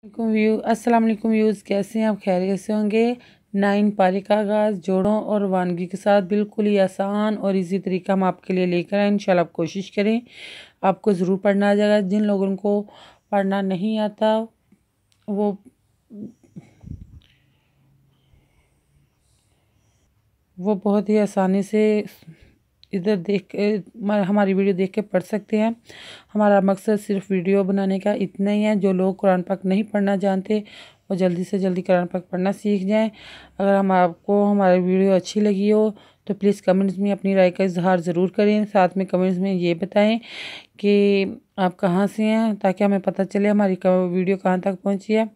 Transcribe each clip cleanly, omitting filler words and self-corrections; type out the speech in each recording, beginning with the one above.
अस्सलाम वालेकुम व्यूज़, कैसे हैं आप? खैरियत से होंगे। 9 पारे का आगाज़ जोड़ों और वानगी के साथ बिल्कुल ही आसान और इजी तरीका हम आपके लिए लेकर आए। इंशाल्लाह आप कोशिश करें, आपको ज़रूर पढ़ना आ जाएगा। जिन लोगों को पढ़ना नहीं आता वो बहुत ही आसानी से इधर देख के हमारी वीडियो देख के पढ़ सकते हैं। हमारा मकसद सिर्फ वीडियो बनाने का इतना ही है। जो लोग कुरान पाक नहीं पढ़ना जानते वो जल्दी से जल्दी कुरान पाक पढ़ना सीख जाएं। अगर आपको हमारी वीडियो अच्छी लगी हो तो प्लीज़ कमेंट्स में अपनी राय का इजहार ज़रूर करें। साथ में कमेंट्स में ये बताएं कि आप कहाँ से हैं, ताकि हमें पता चले हमारी वीडियो कहाँ तक पहुँची है।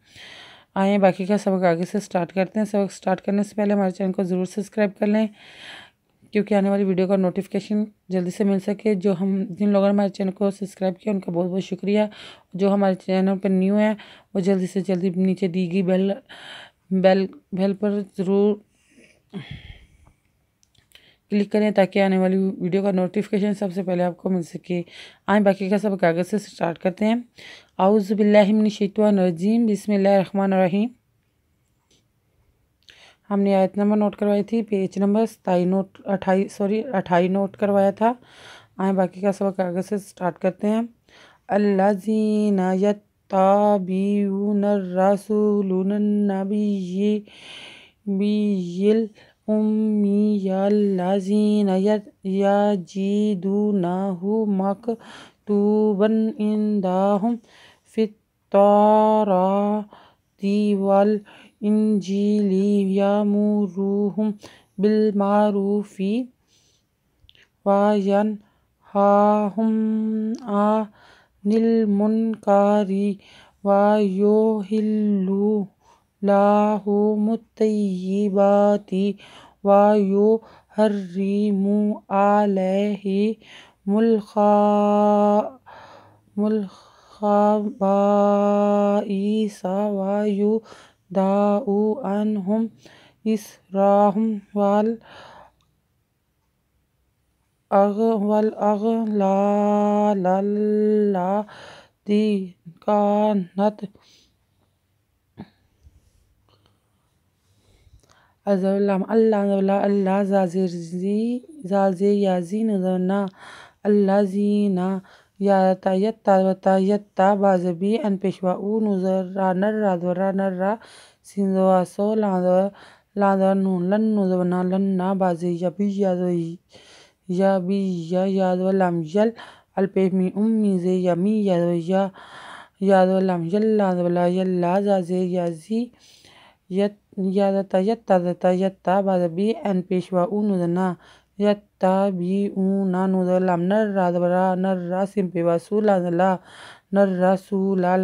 आए बाकी का सबक आगे से स्टार्ट करते हैं। सबक स्टार्ट करने से पहले हमारे चैनल को ज़रूर सब्सक्राइब कर लें, क्योंकि आने वाली वीडियो का नोटिफिकेशन जल्दी से मिल सके। जिन लोगों ने हमारे चैनल को सब्सक्राइब किया उनका बहुत बहुत शुक्रिया। जो हमारे चैनल पर न्यू है वो जल्दी से जल्दी नीचे दी गई बेल पर ज़रूर क्लिक करें, ताकि आने वाली वीडियो का नोटिफिकेशन सबसे पहले आपको मिल सके। आए बाकी का सब कागज़ से स्टार्ट करते हैं। आऊज़ु बिल्लाहि मिनश शैतानिर रजीम, बिस्मिल्लाहिर रहमानिर रहीम। हमने आयत नंबर नोट करवाई थी, पेज नंबर 28 नोट करवाया था। आए बाकी का सब कागज़ से स्टार्ट करते हैं। अल्लज़ीना यत्तबिऊनर रसूलन नबिय्यिल उम्मिय्यल्लज़ीना यजिदूनहु मक्तूबन इंदहुम फित्तौराति वल इंजीली यअमुरुहुम बिलमारूफि वयनहाहुम अनिल मुनकरि वयुहिल्लु लहुमुत तय्यिबाति वयुहर्रिमु अलैहिमुल खबाइस वयुदउ अन्हुम इसरहुम वल अगलालल्लती कानत अल्लाह ज़ाज़िना अल्लाज़ीना यत्ता बाज़बी अन पेशवाऊ नर्रा सिंदवासो लन्ना बाज़े यबी यादवलम यल अल्पेमी उम्मी जे यमी यादवलम यल्ला ज़ाज़े याजी यत्ता बाज़बी अन पेशवाऊ यत्ता बी ऊना नुदलम नर्रा सिंपेवासू नर्रा सूला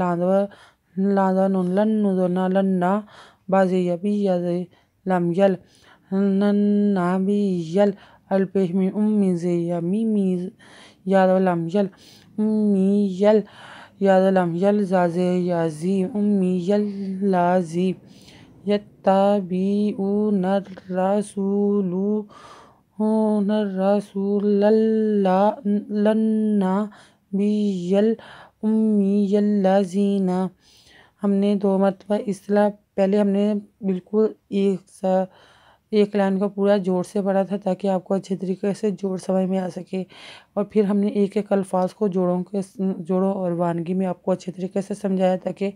लन्ना बाज़े यबी लम यल नन्ना बी यल अल्पेमी उम्मी जे यमी यादवलम यल उम्मी यल यादवलम यल ज़ाज़े याजी उम्मी यल लाजी यत्तबिऊनर रसूलल्लज़ीना बियल उम्मियल्लज़ीना। हमने 2 मरतबा इस्तेलाह पहले हमने बिल्कुल एक लाइन को पूरा जोड़ से पढ़ा था, ताकि आपको अच्छे तरीके से जोड़ समझ में आ सके। और फिर हमने एक एक अल्फाज को जोड़ों और वानगी में आपको अच्छे तरीके से समझाया, ताकि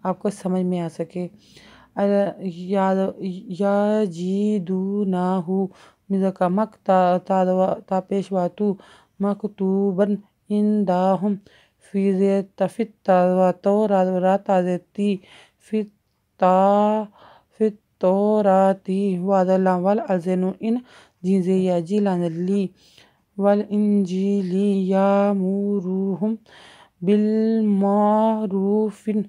आपको समझ में आ सके। यजीदूनहु मिज़का मक्ता पेशवातु मक्तूबन इंदहुम फित्तौराती फित्तौराती वदल्ला वल अज़ेनु इन जीजे याजी लानली वल इंजीली यअमुरुहुम बिलमारूफिन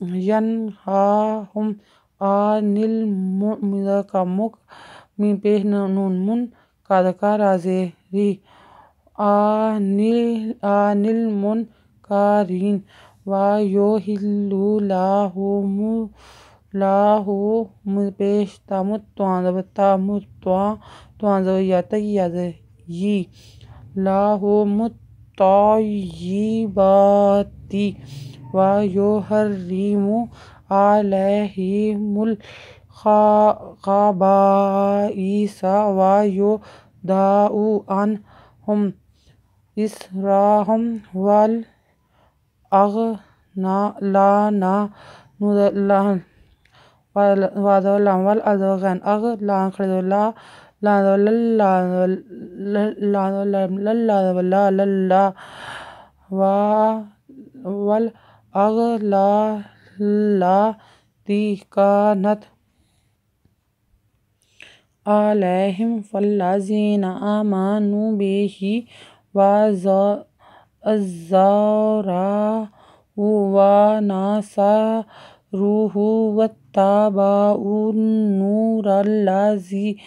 वयनहाहुम अनिल मुनकरि अनिल मुनकरीन वयुहिल्लु लहुमुत तय्यिबाति وَيُحَرِّمُ عَلَيْهِمُ الْخَبَائِثَ وَيَضَعُ عَنْهُمْ إِصْرَهُمْ والأغلال التي كانت عليهم فالذين آمنوا به وعزروه ونصروه واتبعوا النور الذي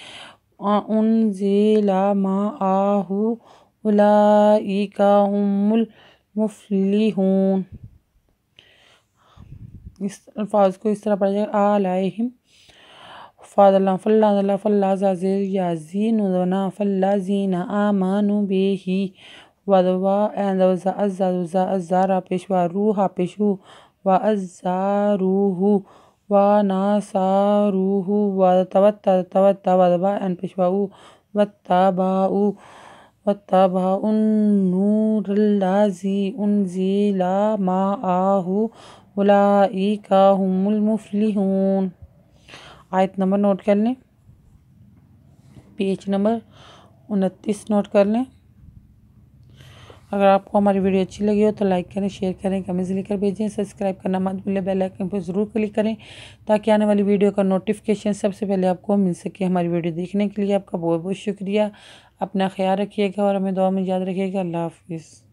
أنزل معه أولئك هم المفلحون۔ اس الفاظ کو اس طرح پڑھا جائے گا علیہم فاللہ فاللازازیر یازین ونا فاللازین آمانو بیہی ودوا ازارا پیشوا روح پیشو وازاروہ ونصاروہ وتوتا ودبا پیشواؤ واتبعوا النور الذی انزل معہ اولئک هم المفلحون۔ آیت نمبر نوٹ کر لیں، پیج نمبر 29 نوٹ کر لیں۔ اگر آپ کو ہماری ویڈیو اچھی لگی ہو تو لائک کریں، شیئر کریں، کمنٹس لکھ کر بھیجیں، سبسکرائب کرنا مت بھولیں، بیل آئیکن پر ضرور کلک کریں تاکہ آنے والی ویڈیو کا نوٹیفیکیشن سب سے پہلے آپ کو مل سکے۔ ہماری ویڈیو دیکھنے کے لیے آپ کا بہت بہت شکریہ۔ اپنا خیال رکھیے گا اور ہمیں دعا میں یاد رکھیے گا۔ اللہ حافظ۔